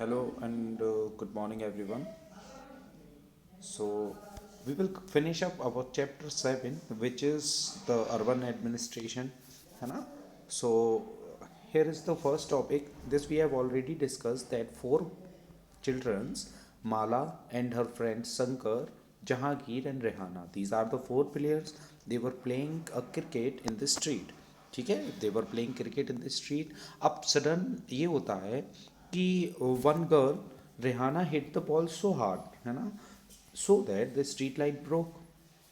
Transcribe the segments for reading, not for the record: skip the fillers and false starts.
Hello and good morning, everyone. So, we will finish up our chapter 7, which is the urban administration. है ना? So, here is the first topic. This we have already discussed that four children's, Mala and her friends Sankar, Jahangir and Rehana. These are the four players. They were playing a cricket in the street. ठीक है, they were playing cricket in the street. अब sudden ये होता है कि one girl Rehana hit the ball so hard, है ना, so that the street light broke.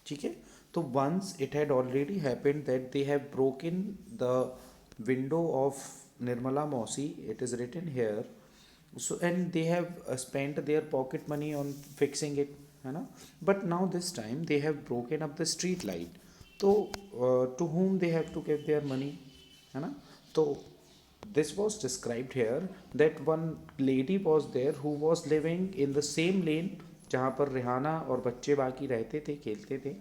ठीक है, तो once it had already happened that they have broken the window of Nirmala Mausi. It is written here. So and they have spent their pocket money on fixing it, है ना, but now this time they have broken up the street light. तो to whom they have to give their money, है ना. तो this was described here that one lady was there who was living in the same lane जहाँ पर Rihanna और बच्चे बाकी रहते थे, खेलते थे.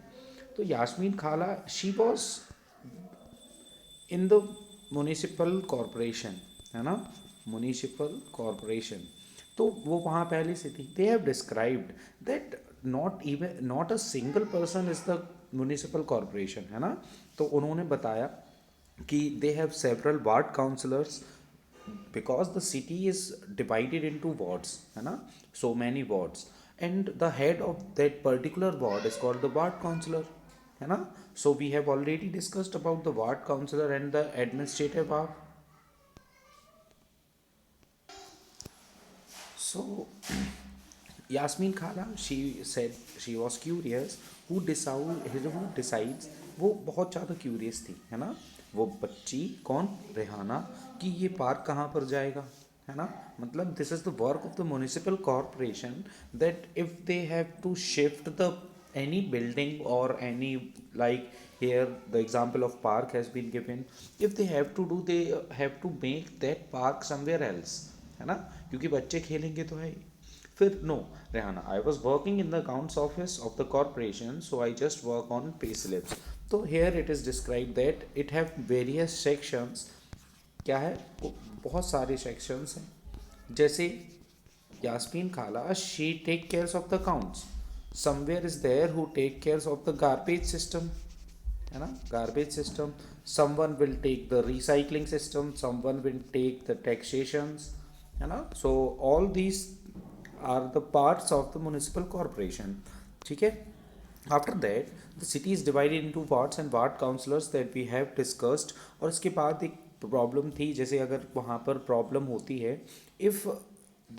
तो यास्मीन खाला she was in the municipal corporation, है ना, म्यूनिसिपल कॉरपोरेशन. तो वो वहाँ पहले से थी. They have described that not a single person is the municipal corporation, है ना. तो उन्होंने बताया कि they have several ward councillors because the city is divided into wards, है ना, so many wards, and the head of that particular ward is called the ward councillor, है ना. So we have already discussed about the ward councillor and the administrative off. So Yasmin Khala, she said she was curious. Who decides? वो बहुत ज़्यादा curious थी, है ना. वो बच्ची कौन, रेहाना, कि ये पार्क कहाँ पर जाएगा, है ना. मतलब this is the work of the municipal corporation that if they have to shift the any building or any, like here the example of park has been given, if they have to do, they have to make that park somewhere else, है ना, क्योंकि बच्चे खेलेंगे तो है ही. फिर no Rehana, I was working in the accounts office of the corporation, so I just work on pay slips. तो here it is describe that it have various sections. क्या है, बहुत सारे सेक्शंस हैं. जैसे यास्मीन खाला she take cares of the accounts. Somewhere is there who take cares of the garbage system, है ना, garbage system. someone will take the recycling system, someone will take the taxations, है ना. so all these are the parts of the municipal corporation. ठीक है. after that the city is divided into wards and ward councillors that we have discussed. और इसके बाद एक problem थी, जैसे अगर वहाँ पर प्रॉब्लम होती है, if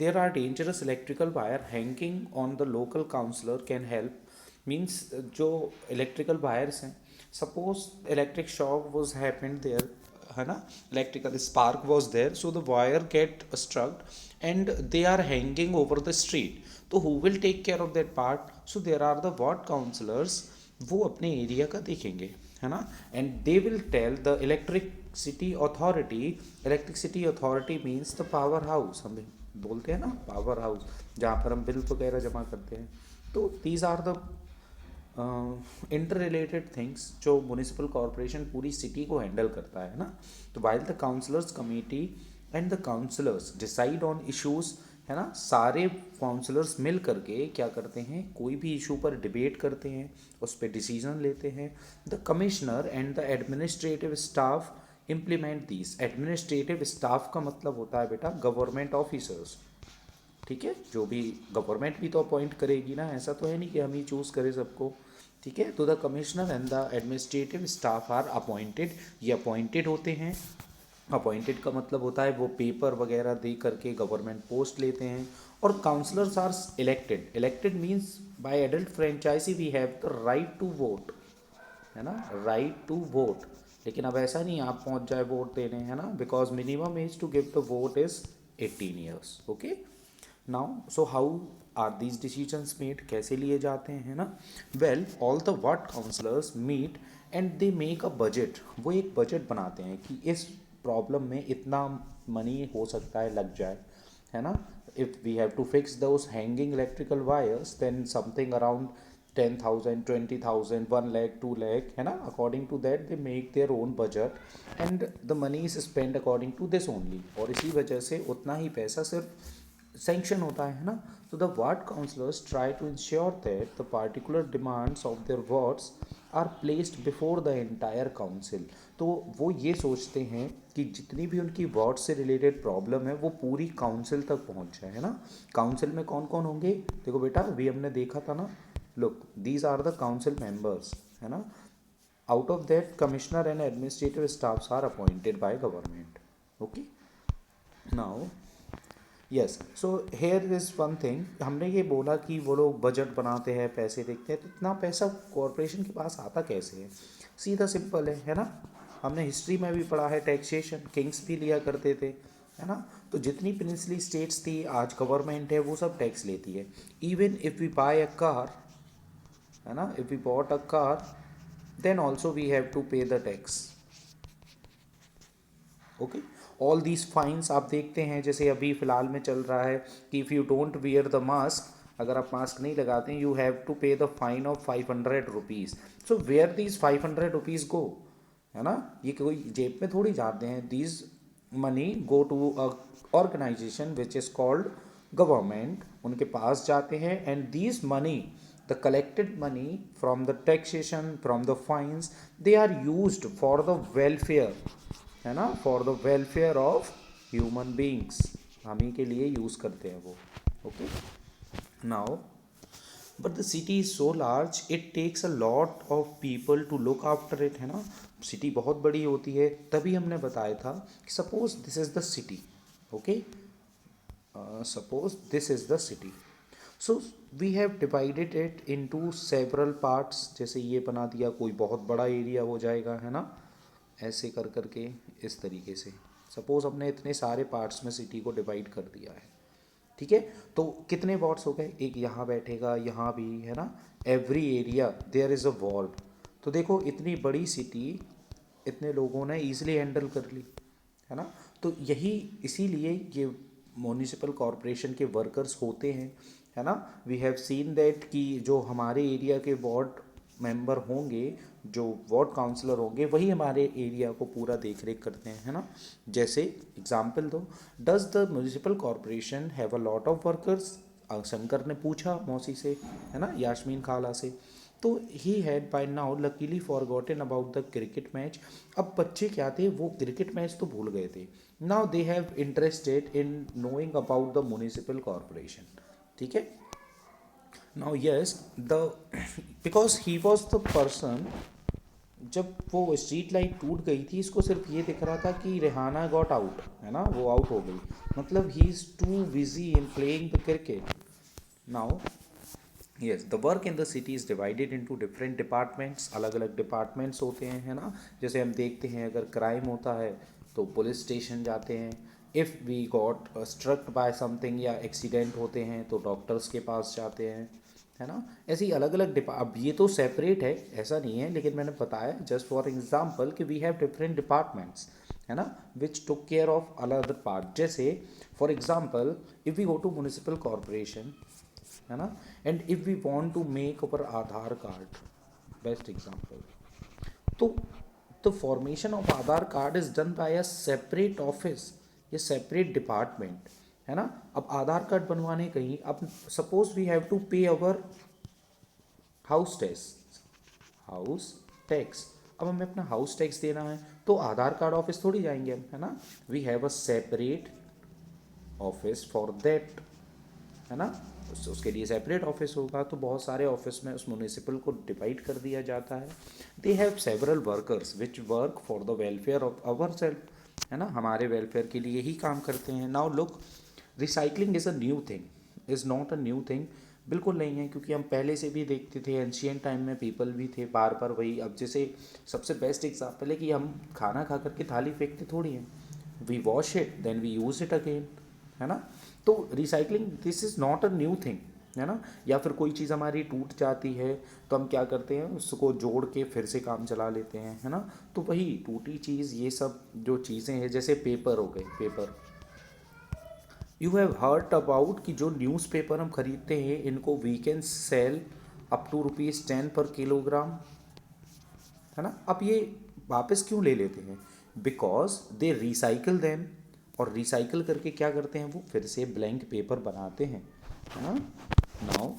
there are dangerous electrical wire hanging on the local councillor can help. Means जो इलेक्ट्रिकल वायर्स हैं, suppose electric shock was happened there, है ना, electrical spark was there, so the wire get strucked and they are hanging over the street. तो who will take care of that part? So there are the ward councillors. वो अपने area का देखेंगे, है ना, and they will tell the electricity authority. Electricity authority means the power house, हम बोलते हैं ना पावर हाउस, जहाँ पर हम बिल वगैरह जमा करते हैं. तो these are the interrelated things जो म्यूनिसिपल कॉरपोरेशन पूरी सिटी को हैंडल करता है ना. तो while the councillors committee and the councillors decide on issues, है ना, सारे काउंसलर्स मिल करके क्या करते हैं, कोई भी इशू पर डिबेट करते हैं, उस पर डिसीजन लेते हैं. The commissioner and the administrative staff implement these. Administrative staff का मतलब होता है बेटा गवर्नमेंट ऑफिसर्स. ठीक है, जो भी गवर्नमेंट भी तो अपॉइंट करेगी ना, ऐसा तो है नहीं कि हम ही चूज़ करें सबको. ठीक है, तो the commissioner and the administrative staff are appointed. ये अपॉइंटेड होते हैं. अपॉइंटेड का मतलब होता है वो पेपर वगैरह दे करके गवर्नमेंट पोस्ट लेते हैं. और councillors are elected. Elected means by adult franchise we have the right to vote, है ना, राइट टू वोट. लेकिन अब ऐसा नहीं आप पहुंच जाए वोट देने, है ना, because minimum age to give the vote is 18 years. Okay. Now so how are these decisions made, कैसे लिए जाते हैं, है ना. Well all the ward councillors meet and they make a budget. वो एक बजट बनाते हैं कि इस प्रॉब्लम में इतना मनी हो सकता है लग जाए, है ना. If we have to fix those hanging electrical wires then something around 10,000 20,000 1 lakh 2 lakh, है ना. According to that they make their own budget and the money is spend according to this only. और इसी वजह से उतना ही पैसा सिर्फ sanction होता है ना. तो the ward councillors try to ensure that the particular demands of their wards are placed before the entire council. तो वो ये सोचते हैं कि जितनी भी उनकी वार्ड से रिलेटेड प्रॉब्लम है वो पूरी काउंसिल तक पहुंच जाए, है ना. काउंसिल में कौन कौन होंगे, देखो बेटा अभी हमने देखा था ना, look these are the council members, है ना. Out of that commissioner and administrative staffs are appointed by government. Okay. Now yes, so here is one thing, हमने ये बोला कि वो लोग बजट बनाते हैं, पैसे देखते हैं, तो इतना पैसा कॉरपोरेशन के पास आता कैसे है. सीधा सिंपल है ना. हमने हिस्ट्री में भी पढ़ा है, टैक्सेशन किंग्स भी लिया करते थे, है ना. तो जितनी प्रिंसली स्टेट्स थी, आज गवर्नमेंट है, वो सब टैक्स लेती है. Even if we buy a car, है ना, if we bought a car, then also we have to pay the tax. Okay. All these fines आप देखते हैं, जैसे अभी फ़िलहाल में चल रहा है कि if you don't wear the mask, अगर आप मास्क नहीं लगाते हैं, you have to pay the fine of 500 rupees. So where these 500 rupees go, है ना. ये कोई जेब में थोड़ी जाते हैं. These money go to a organization which is called government, उनके पास जाते हैं. And these money, the collected money from the taxation, from the fines, they are used for the welfare, है ना, for the welfare of human beings. हम ही के लिए यूज़ करते हैं वो. Okay. Now but the city is so large, it takes a lot of people to look after it, है ना. सिटी बहुत बड़ी होती है, तभी हमने बताया था कि suppose this is the city. Okay. Suppose this is the city. So we have divided it into several parts. जैसे ये बना दिया, कोई बहुत बड़ा एरिया हो जाएगा, है ना, ऐसे कर करके इस तरीके से. सपोज हमने इतने सारे पार्ट्स में सिटी को डिवाइड कर दिया है, ठीक है. तो कितने वॉर्ड्स हो गए, एक यहाँ बैठेगा, यहाँ भी, है ना. Every area there is a ward. तो देखो इतनी बड़ी सिटी इतने लोगों ने ईजिली हैंडल कर ली, है ना. तो यही इसीलिए ये म्यूनिसिपल कॉरपोरेशन के वर्कर्स होते हैं, है ना. वी हैव सीन दैट कि जो हमारे एरिया के वार्ड मेंबर होंगे, जो वार्ड काउंसलर होंगे, वही हमारे एरिया को पूरा देख रेख करते हैं, है ना. जैसे एग्जांपल दो, does the municipal corporation have a lot of workers. Shankar ने पूछा मौसी से, है ना, यास्मीन खाला से. तो he had by now luckily forgotten about the cricket match. अब बच्चे क्या थे, वो क्रिकेट मैच तो भूल गए थे. Now they have interested in knowing about the municipal corporation. ठीक है. Now yes the because he was the person, जब वो स्ट्रीट लाइट टूट गई थी, इसको सिर्फ ये दिख रहा था कि रेहाना गॉट आउट, है ना, वो आउट हो गई. मतलब he is too busy in playing the cricket. Now yes the work in the city is divided into different departments. अलग अलग डिपार्टमेंट्स होते हैं, है ना. जैसे हम देखते हैं, अगर क्राइम होता है तो पुलिस स्टेशन जाते हैं. If we got strucked by something या एक्सीडेंट होते हैं तो डॉक्टर्स के पास जाते हैं, है ना. ऐसे ही अलग अलग अब ये तो सेपरेट है, ऐसा नहीं है, लेकिन मैंने बताया जस्ट फॉर एग्जांपल कि वी हैव डिफरेंट डिपार्टमेंट्स, है ना, which took care of other part. जैसे for example if we go to municipal corporation, है ना, and if we want to make our Aadhaar card, best example, तो the formation of Aadhaar card is done by a separate office, ये separate department, है ना. अब आधार card बनवाने कहीं, अब सपोज वी हैव टू पे अवर हाउस टैक्स, हाउस टैक्स. अब हमें अपना हाउस टैक्स देना है, तो आधार कार्ड ऑफिस थोड़ी जाएंगे हम, है ना. We have a separate office for that, है ना. उसके लिए सेपरेट ऑफिस होगा. तो बहुत सारे ऑफिस में उस म्यूनिसिपल को डिवाइड कर दिया जाता है. दे have several workers which work for the welfare of our self, है ना, हमारे वेलफेयर के लिए ही काम करते हैं. Now look, recycling is a new thing, is not a new thing. बिल्कुल नहीं है, क्योंकि हम पहले से भी देखते थे, एंशियंट टाइम में पीपल भी थे, बार बार वही. अब जैसे सबसे बेस्ट एग्जाम्पल है कि हम खाना खा करके थाली फेंकते थोड़ी हैं. We wash it then we use it again, है ना. तो recycling this is not a new thing, है ना. या फिर कोई चीज़ हमारी टूट जाती है तो हम क्या करते हैं, उसको जोड़ के फिर से काम चला लेते हैं, है ना. तो वही टूटी चीज़, ये सब जो चीज़ें हैं, जैसे पेपर हो गए, paper, you have heard about कि जो न्यूज़पेपर हम खरीदते हैं, इनको we can sell up to ₹10 per kilogram, है ना. अब ये वापस क्यों ले लेते हैं, बिकॉज दे रिसाइकल देम और रिसाइकल करके क्या करते हैं, वो फिर से ब्लैंक पेपर बनाते हैं, है ना। Now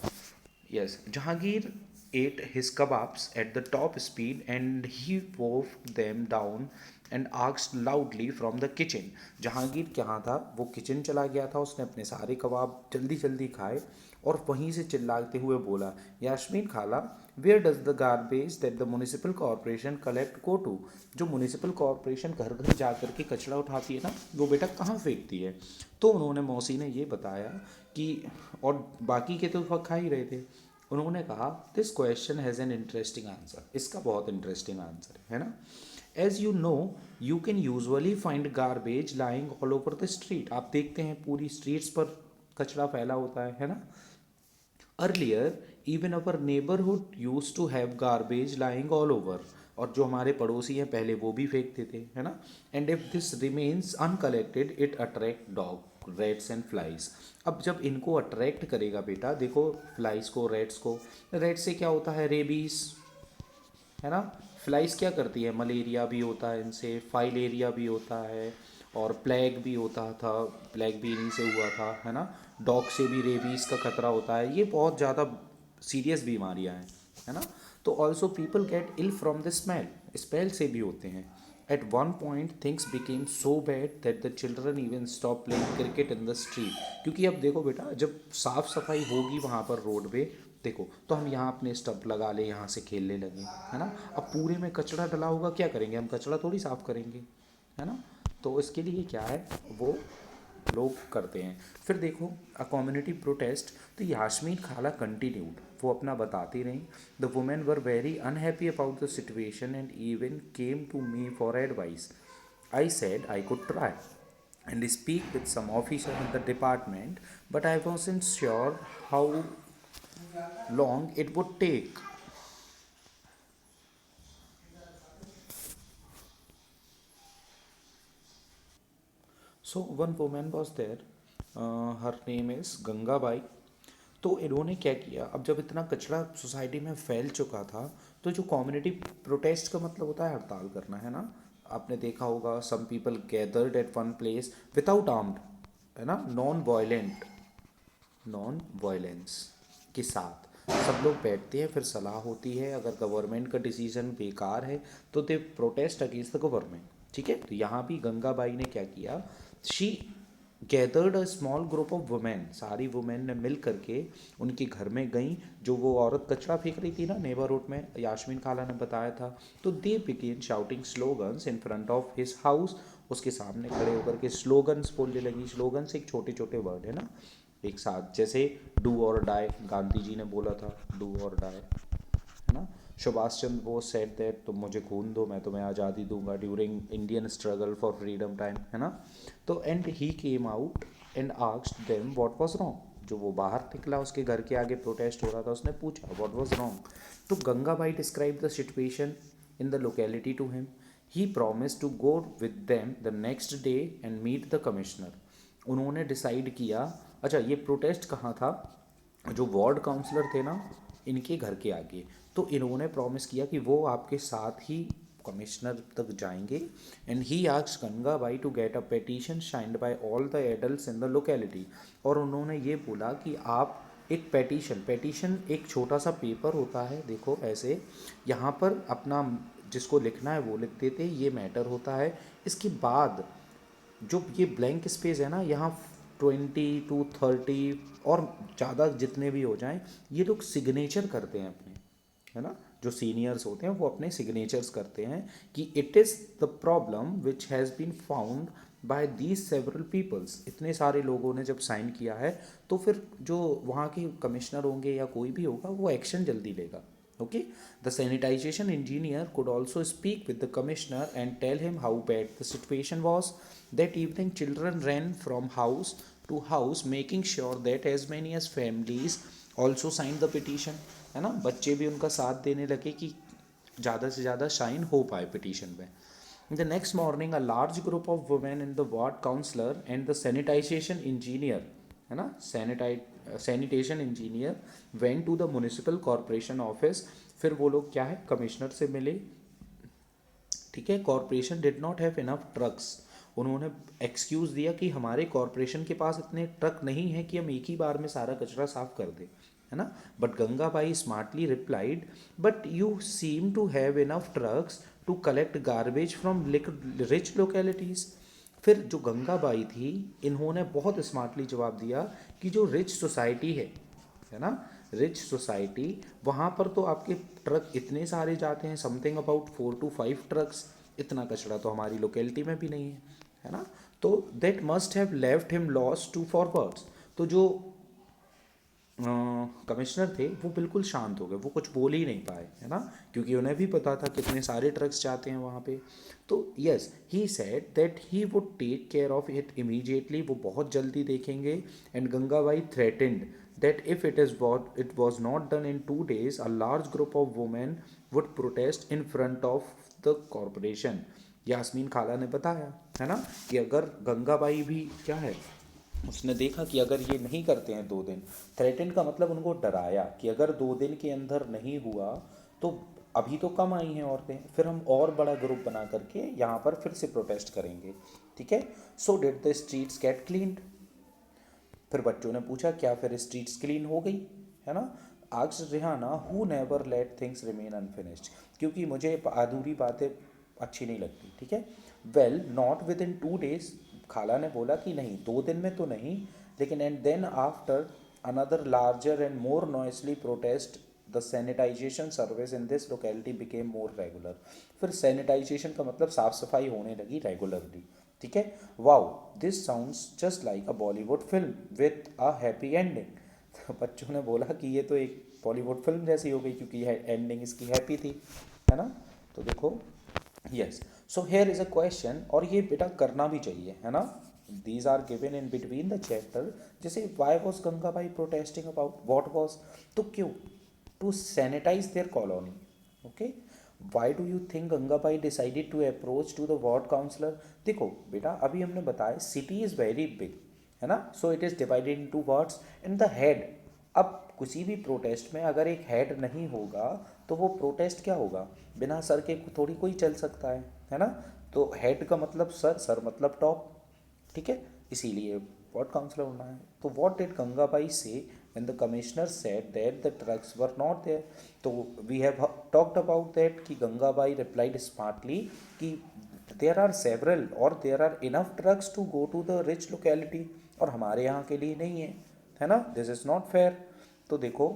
yes, Jahangir ate his kebabs at the top speed and he wolfed them down and asked loudly from the kitchen. Jahangir कहाँ था, वो किचन चला गया था, उसने अपने सारे कबाब जल्दी जल्दी खाए और वहीं से चिल्लाते हुए बोला, यास्मीन खाला, where does the garbage that the municipal corporation collect go to. जो म्यूनिसिपल कॉरपोरेशन घर घर जा कर के कचरा उठाती है ना, वो बेटा कहाँ फेंकती है। तो उन्होंने, मौसी ने ये बताया कि, और बाकी के तो खा ही रहे थे, उन्होंने कहा this question has an interesting answer, इसका बहुत इंटरेस्टिंग आंसर है ना। As you know you can usually find garbage lying all over the street. आप देखते हैं पूरी स्ट्रीट्स पर कचरा फैला होता है ना। Earlier even our neighbourhood used to have garbage lying all over. और जो हमारे पड़ोसी हैं पहले वो भी फेंकते थे, है ना। And if this remains uncollected it attract dog rates and flies. अब जब इनको अट्रैक्ट करेगा बेटा, देखो फ्लाइज को, रेट्स को, रेट्स से क्या होता है, रेबीज, है ना। फ्लाइज क्या करती है, मलेरिया भी होता है इनसे, फाइलेरिया भी होता है, और प्लेग भी होता था, प्लेग भी इन्हीं से हुआ था, है ना। डॉग से भी रेबीज़ का खतरा होता है, ये बहुत ज़्यादा सीरियस बीमारियां हैं, है ना। तो also people get ill from the smell, smell से भी होते हैं। At one point things became so bad that the children even stop playing cricket in the street. क्योंकि अब देखो बेटा, जब साफ़ सफाई होगी वहाँ पर रोड पे, देखो तो हम यहाँ अपने स्टंप लगा ले, यहाँ से खेलने लगे, है ना। अब पूरे में कचरा डला होगा, क्या करेंगे हम, कचरा थोड़ी साफ़ करेंगे, है ना। तो इसके लिए क्या है, वो लोग करते हैं। फिर देखो अ कम्युनिटी प्रोटेस्ट, तो यास्मीन खाला कंटिन्यूड, वो अपना बताती रही। The women were very unhappy about the situation and even came to me for advice. I said I could try and speak with some officer in the department, but I wasn't sure how long it would take. So one woman was there, her name is Gangabai. तो इन्होंने क्या किया, अब जब इतना कचरा society में फैल चुका था, तो जो कम्युनिटी प्रोटेस्ट का मतलब होता है हड़ताल करना, है ना। आपने देखा होगा, some people gathered at one place without armed, है ना, नॉन वायलेंस के साथ सब लोग बैठते हैं, फिर सलाह होती है, अगर गवर्नमेंट का डिसीजन बेकार है तो दे प्रोटेस्ट अगेंस्ट द गवर्नमेंट, ठीक है। तो यहाँ भी गंगाबाई ने क्या किया, she gathered a small group of women, सारी वुमेन ने मिल करके उनके घर में गई, जो वो औरत कचरा फेंक रही थी ना नेबरहुड में, यास्मीन खाला ने बताया था। तो they began shouting slogans in front of his house, उसके सामने खड़े होकर के स्लोगन्स बोलने लगी। स्लोगन्स एक छोटे छोटे वर्ड है ना, एक साथ, जैसे डू और डाई, गांधी जी ने बोला था डू और डाई, है ना। सुभाष चंद्र बोस सेड दैट, तुम मुझे खून दो मैं तुम्हें आज़ादी दूंगा, during Indian struggle for freedom time, है ना। तो and he came out and asked them what was wrong. जो वो बाहर निकला, उसके घर के आगे प्रोटेस्ट हो रहा था, उसने पूछा व्हाट वाज रॉन्ग। तो Gangabai describe the situation in the locality to him. He promise to go with them the next day and meet the commissioner. उन्होंने डिसाइड किया, अच्छा ये प्रोटेस्ट कहाँ था, जो वार्ड काउंसलर थे ना, इनके घर के आगे। तो इन्होंने प्रॉमिस किया कि वो आपके साथ ही कमिश्नर तक जाएंगे। And he asked Gangabai to get a petition signed by all the adults in the locality. और उन्होंने ये बोला कि आप एक पेटिशन एक छोटा सा पेपर होता है, देखो ऐसे, यहाँ पर अपना जिसको लिखना है वो लिख देते, ये मैटर होता है। इसके बाद जो ये ब्लैंक स्पेस है ना, यहाँ 20 to 30 और ज़्यादा जितने भी हो जाएं, ये लोग सिग्नेचर करते हैं अपने, है ना। जो सीनियर्स होते हैं वो अपने सिग्नेचर्स करते हैं कि it is the problem which has been found by these several peoples. इतने सारे लोगों ने जब साइन किया है, तो फिर जो वहाँ के कमिश्नर होंगे या कोई भी होगा, वो एक्शन जल्दी लेगा। Okay, the sanitization engineer could also speak with the commissioner and tell him how bad the situation was. That evening, children ran from house to house, making sure that as many as families also signed the petition. है ना, बच्चे भी उनका साथ देने लगे कि ज़्यादा से ज़्यादा साइन हो पाए पिटीशन में। The next morning, a large group of women in the ward councillor and the sanitization engineer, है ना, sanitation engineer went to the municipal corporation office. फिर वो लोग क्या है, कमिश्नर से मिले, ठीक है। Corporation did not have enough trucks, उन्होंने एक्सक्यूज़ दिया कि हमारे कॉरपोरेशन के पास इतने ट्रक नहीं है कि हम एक ही बार में सारा कचरा साफ कर दें, है ना। But Gangabai smartly replied, but you seem to have enough trucks to collect garbage from rich localities. फिर जो गंगाबाई थी, इन्होंने बहुत स्मार्टली जवाब दिया कि जो रिच सोसाइटी है ना, रिच सोसाइटी, वहाँ पर तो आपके ट्रक इतने सारे जाते हैं, समथिंग अबाउट 4 to 5 ट्रक्स, इतना कचरा तो हमारी लोकेलिटी में भी नहीं है ना। तो that must have left him loss to forwards. तो जो कमिश्नर थे वो बिल्कुल शांत हो गए, वो कुछ बोल ही नहीं पाए, है ना, क्योंकि उन्हें भी पता था कितने सारे ट्रक्स जाते हैं वहाँ पे। तो yes, he said that he would take care of it immediately, वो बहुत जल्दी देखेंगे। And Gangabai threatened that if it was not done in 2 days, a large group of women would protest in front of the corporation। Yasmin खाला ने बताया, है ना, कि अगर गंगाबाई भी क्या है, उसने देखा कि अगर ये नहीं करते हैं 2 दिन, थ्रेटेंड का मतलब उनको डराया कि अगर 2 दिन के अंदर नहीं हुआ तो अभी तो कम आई हैं औरतें, फिर हम और बड़ा ग्रुप बना करके यहाँ पर फिर से प्रोटेस्ट करेंगे, ठीक है। So did the streets get cleaned. फिर बच्चों ने पूछा क्या फिर स्ट्रीट्स क्लीन हो गई, है ना। Asked Rihana who never let things remain unfinished, क्योंकि मुझे अधूरी बातें अच्छी नहीं लगती, ठीक है। Well not within 2 days, खाला ने बोला कि नहीं 2 दिन में तो नहीं, लेकिन and then after another larger and more noisily protest the sanitization service in this locality became more regular. फिर सैनिटाइजेशन का मतलब साफ सफाई होने लगी रेगुलरली, ठीक है। Wow, this sounds just like a Bollywood film with a happy ending. तो बच्चों ने बोला कि ये तो एक बॉलीवुड फिल्म जैसी हो गई, क्योंकि एंडिंग इसकी हैप्पी थी, है ना। तो देखो, yes, so here is a question, और ये बेटा करना भी चाहिए, है ना। These are given in between the chapter, जैसे why was Gangabai protesting about, what was, तो क्यों, to sanitize their colony, okay. Why do you think Gangabai decided to approach to the ward councillor. देखो बेटा, अभी हमने बताया सिटी इज़ वेरी बिग, है ना, so it is divided into wards and the head. अब किसी भी प्रोटेस्ट में अगर एक हेड नहीं होगा तो वो प्रोटेस्ट क्या होगा, बिना सर के थोड़ी कोई चल सकता है ना। तो हेड का मतलब सर, सर मतलब टॉप, ठीक है, इसीलिए वार्ड काउंसलर होना है। तो what did Gangabai say when the commissioner said that the trucks were not there. तो we have talked about that कि गंगाबाई रिप्लाइड स्मार्टली कि देयर आर सेवरल और there are enough trucks to go to the rich locality, और हमारे यहाँ के लिए नहीं है ना, दिस इज़ नॉट फेयर। तो देखो,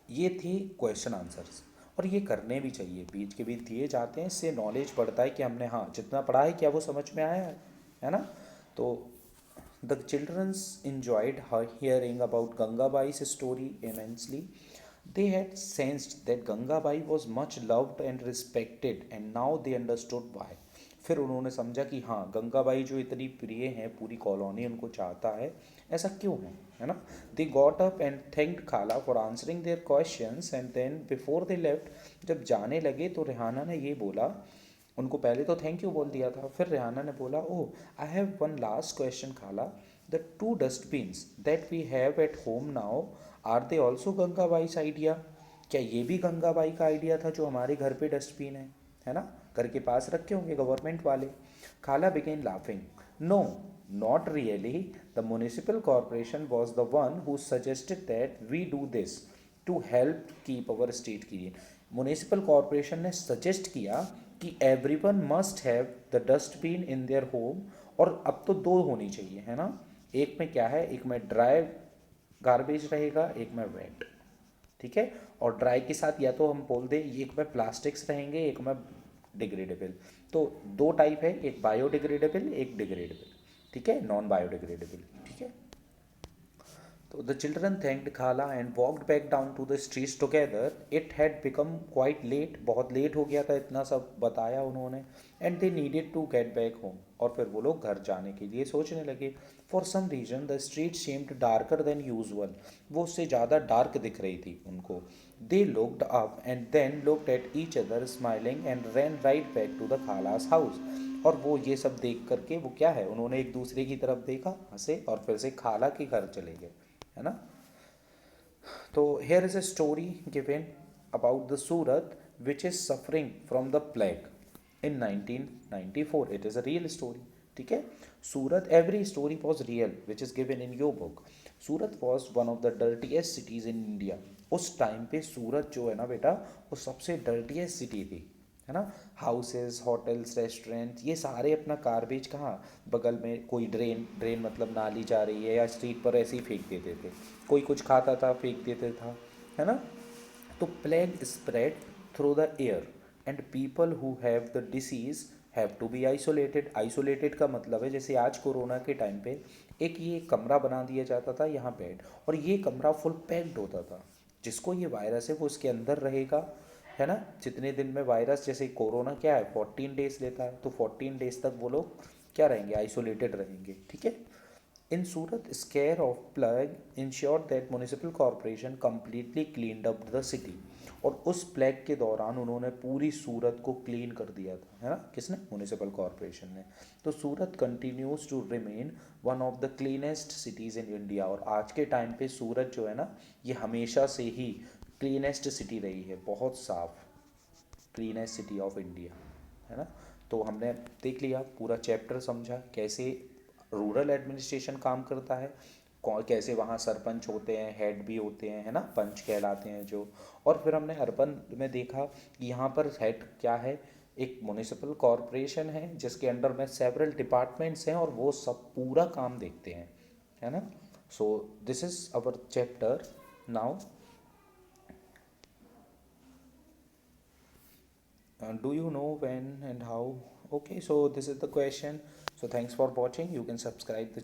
ये थी क्वेश्चन आंसर्स, और ये करने भी चाहिए, बीच के बीच दिए जाते हैं, इससे नॉलेज बढ़ता है कि हमने हाँ जितना पढ़ा है क्या वो समझ में आया है ना। तो the childrens enjoyed hearing about Gangabai's story immensely. They had sensed that Gangabai was much loved and respected, and now they understood why. फिर उन्होंने समझा कि हाँ गंगाबाई जो इतनी प्रिय हैं, पूरी कॉलोनी उनको चाहता है, ऐसा क्यों है ना। They got up and thanked खाला for answering their questions, and then before they left, जब जाने लगे तो रेहाना ने ये बोला, उनको पहले तो थैंक यू बोल दिया था, फिर रेहाना ने बोला, oh I have one last question खाला, the 2 dustbins that we have at home now, are they also Gangabai's idea. क्या ये भी गंगाबाई का आइडिया था जो हमारे घर पे डस्टबिन है ना, घर के पास रखे होंगे गवर्नमेंट वाले। खाला began laughing, no not really, the municipal corporation was the one who suggested that we do this to help keep our state clean. Municipal corporation ने सजेस्ट किया कि everyone must have the dustbin in their home, और अब तो 2 होनी चाहिए, है ना। एक में क्या है, एक में ड्राई गार्बेज रहेगा, एक में वेट, ठीक है। और ड्राई के साथ या तो हम बोल दें एक में प्लास्टिक्स रहेंगे, एक में डिग्रेडेबल। तो 2 टाइप है, एक बायोडिग्रेडेबल, एक डिग्रेडेबल, ठीक है, नॉन बायोडिग्रेडेबल, ठीक है। तो the children thanked Khala and walked back down to the streets together. It had become quite late, बहुत लेट हो गया था, इतना सब बताया उन्होंने, and they needed to get back home, और फिर वो लोग घर जाने के लिए सोचने लगे। For some reason the street seemed darker than usual, वो उससे ज़्यादा डार्क दिख रही थी उनको। They looked up and then looked at each other smiling and ran right back to the Khala's house। और वो ये सब देख करके वो क्या है, उन्होंने एक दूसरे की तरफ देखा, हंसे, और फिर से खाला के घर चले गए, है ना। तो here is a story given about the Surat which is suffering from the plague. in 1994. It is a real story. ठीक है. सूरत, every story was real which is given in your book. Surat was one of the dirtiest cities in India. उस time पे सूरत जो है ना बेटा, वो सबसे डर्टीएस्ट सिटी थी, है ना. हाउसेस, होटल्स, रेस्टोरेंट, ये सारे अपना गार्बेज कहाँ, बगल में कोई ड्रेन, ड्रेन मतलब नाली जा रही है या स्ट्रीट पर ऐसे ही फेंक देते थे. कोई कुछ खाता था फेंक देते था, है ना. तो plague spread through the air and people who have the disease have to be isolated. Isolated का मतलब है जैसे आज कोरोना के टाइम पे एक ये कमरा बना दिया जाता था यहाँ बेड, और ये कमरा फुल पैक्ड होता था. जिसको ये वायरस है वो इसके अंदर रहेगा, है ना. जितने दिन में वायरस, जैसे कोरोना क्या है 14 डेज लेता है, तो 14 डेज तक वो लोग क्या रहेंगे, आइसोलेटेड रहेंगे. ठीक है. In Surat, scare of plague ensured that municipal corporation completely cleaned up the city. और उस प्लेग के दौरान उन्होंने पूरी सूरत को क्लीन कर दिया था, है ना. किसने, म्यूनिसिपल कॉरपोरेशन ने. तो Surat continues to remain one of the cleanest cities in India. और आज के टाइम पे सूरत जो है ना, ये हमेशा से ही क्लीनेस्ट सिटी रही है, बहुत साफ, क्लीनेस्ट सिटी ऑफ इंडिया, है ना. तो हमने देख लिया, पूरा चैप्टर समझा कैसे रूरल एडमिनिस्ट्रेशन काम करता है, कौन कैसे वहाँ सरपंच होते हैं, हेड भी होते हैं, है ना, पंच कहलाते हैं जो. और फिर हमने अर्बन में देखा कि यहाँ पर हेड क्या है, एक म्यूनिसिपल कॉरपोरेशन है जिसके अंडर में सेवरल डिपार्टमेंट्स हैं और वो सब पूरा काम देखते हैं, है ना. So this is our chapter. Now do you know when and how? Okay, so this is the question. So thanks for watching. You can subscribe the